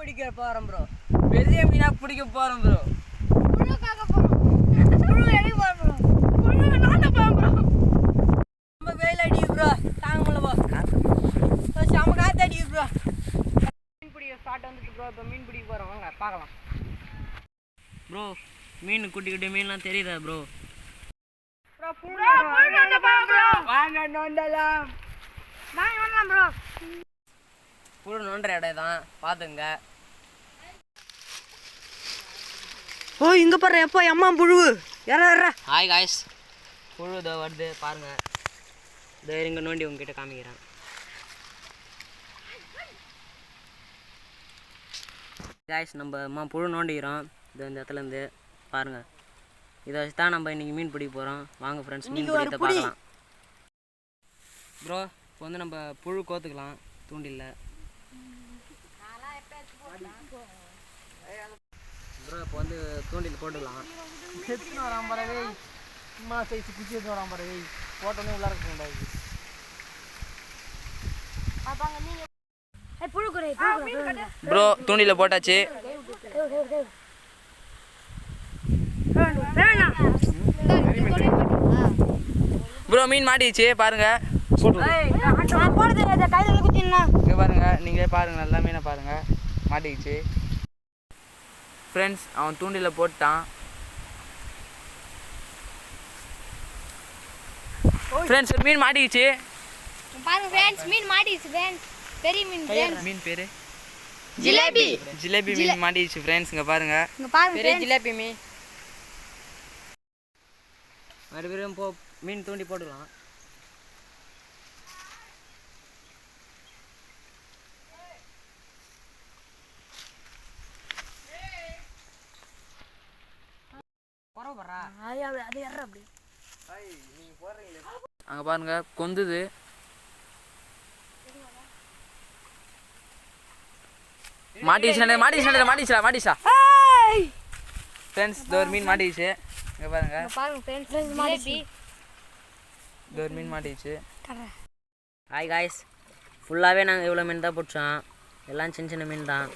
பிடிக்க போகிறோம் ப்ரோ. பெரிய மீனாக பிடிக்க போகிறோம் ப்ரோ. ரொம்ப வெயில் அடிக்கு ப்ரோ. தாங்க முடியல ப்ரோ. செம்ம காற்று அடிக்கு ப்ரோ. மீன் பிடிக்க ஸ்டார்ட் வந்துட்டு ப்ரோ. இப்போ மீன் பிடிக்க போகிறோம். வாங்க பார்க்கலாம் ப்ரோ. மீன் குட்டி குட்டி மீன்லாம் தெரியுதா ப்ரோ? புழு நோண்டுற இடம் தான், பார்த்துங்க. ஓ இங்கே பாரு எப்போ அம்மா புழு யாரா. ஹாய் காய்ஸ், புழு இதோ வருது பாருங்க. இதோ இங்கே நோண்டி உங்ககிட்ட காமிக்கிறேன். காய்ஸ் நம்ம அம்மா புழு நோண்டிக்கிறோம். இது இந்த இடத்துலேருந்து பாருங்கள். இதை வச்சு தான் நம்ம இன்றைக்கி மீன் பிடிக்க போகிறோம். வாங்க ஃப்ரெண்ட்ஸ், மீன் பிடிக்கிறத பார்க்கலாம். ப்ரோ இப்போ வந்து நம்ம புழு கோத்துக்கலாம் தூண்டில்ல. ப்ரோ இப்போ வந்து தூண்டில் போட்டுக்கலாம். செத்துன்னு வரான் பறவை, சும்மா சைஸு குச்சி எடுத்து வரான் பறவை, போட்டோன்னே உள்ளார இருக்க ப்ரோ தூண்டில போட்டாச்சு. ப்ரோ மீன் மாட்டிடுச்சு பாருங்க. இங்கே பாருங்க, நீங்களே பாருங்க, நல்லா மீனை பாருங்க, மாட்டிடுச்சு. ஃப்ரெண்ட்ஸ் அவன் தூண்டில போட்டான். ஃப்ரெண்ட்ஸ் ஒரு மீன் மாட்டிடுச்சு பாருங்க ஃப்ரெண்ட்ஸ், மீன் மாட்டிடுச்சு ஃப்ரெண்ட்ஸ். பெரிய மீன் ஃப்ரெண்ட்ஸ். மீன் பேரு ஜிலேபி. ஜிலேபி மீன் மாட்டிடுச்சு ஃப்ரெண்ட்ஸ். இங்கே பாருங்க, இங்க பாருங்க பெரிய ஜிலேபி மீன். மறுபடியும் மீன் தூண்டி போட்டுக்கலாம். அங்கே பாருங்க கொந்துது. மாட்டிச்சா ஃப்ரெண்ட்ஸ். ஒரு மீன் மாட்டிடுச்சு. இங்கே பாருங்க, ஜிலேபி. ஒரு மீன் மாட்டிடுச்சு. ஹாய் காய்ஸ், ஃபுல்லாகவே நாங்கள் இவ்வளோ மீன் தான் பிடிச்சோம். எல்லாம் சின்ன சின்ன மீன் தான்.